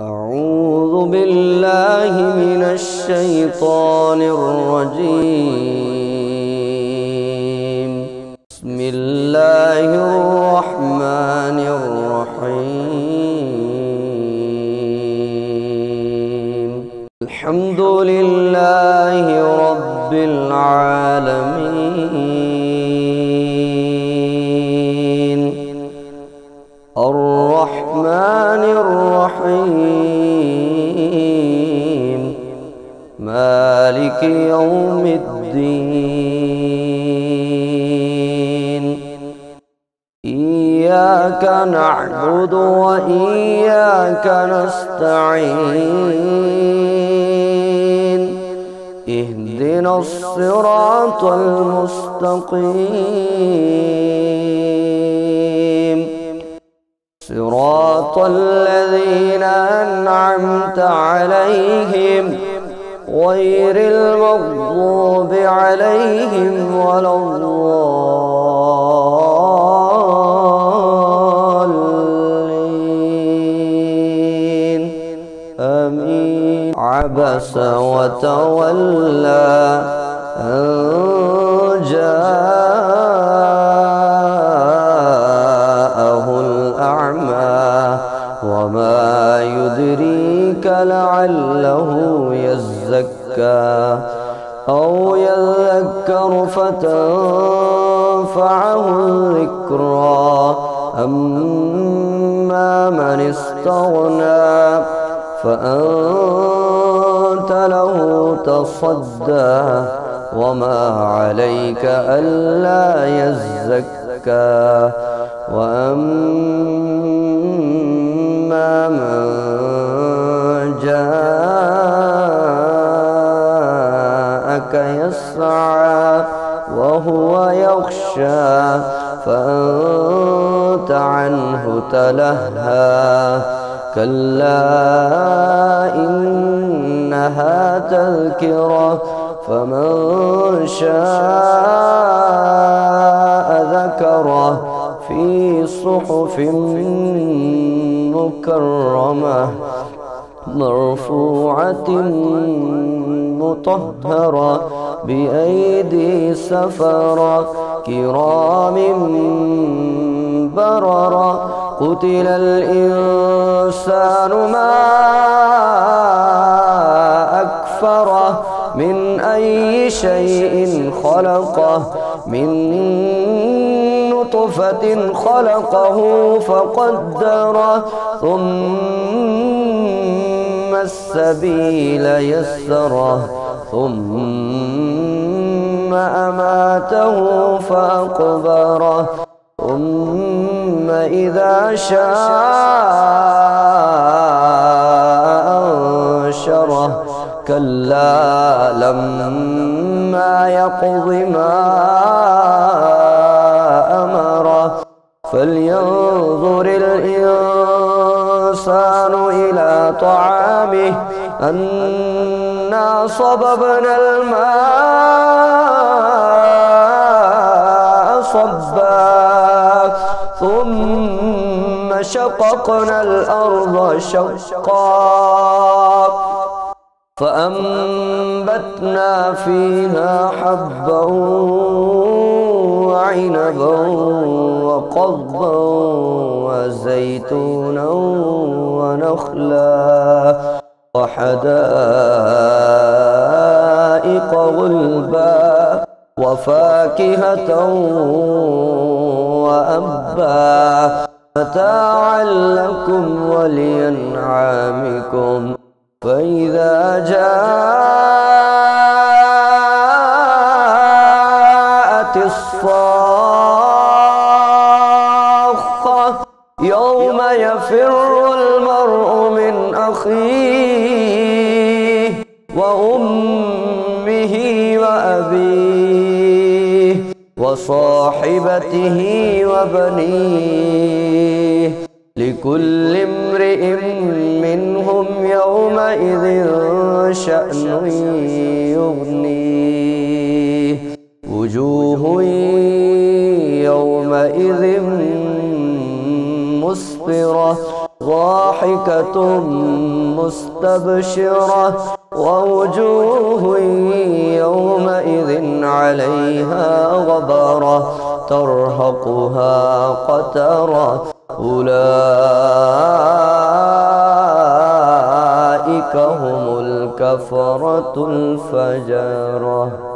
أعوذ بالله من الشيطان الرجيم. بسم الله الرحمن الرحيم. الحمد لله رب العالمين، الرحمن الرحيم، مالك يوم الدين. إياك نعبد وإياك نستعين، اهدنا الصراط المستقيم، صراط الذين أنعمت عليهم غير المغضوب عليهم ولا الضالين، آمين. عبس وتولى أن جاءه الأعمى، وما يدريك لعله يزكى أو يذكر فتنفعه الذكرى. أما من استغنى فأنت له تصدى، وما عليك ألا يزكى. وأما من جاءك يسعى وهو يخشى فأنت عنه تلهى. كلا إنها تذكرة فمن شاء ذكره، في صحف مكرمة مرفوعة مطهرة بأيدي سفرة كرام بررة. قتل الإنسان ما أكفره، من أي شيء خلقه، من نطفة خلقه فقدره، ثم السبيل يسره، ثم أماته فأقبره، ثم إذا شاء أنشره. كلا لما يقض ما أمره. فلينظر الإنسان إلى طعامه، أنا صببنا الماء صبا، ثم شققنا الأرض شقا، فأنبتنا فيها حبا وعنبا وقضبا وزيتونا ونخلا وحدائق غلبا وفاكهة وأبا، متاعا لكم ولأنعامكم. فإذا جاءت الصاخة يوم يفر المرء من أخيه وأمه وأبيه وصاحبته وبنيه، لكل امرئ منهم يومئذ شأن يغنيه. وجوه يومئذ مسفرة ضاحكة مستبشرة ووجوه يومئذ عليها غبرة ترهقها قترة أولئك هم الكفرة الفجرة.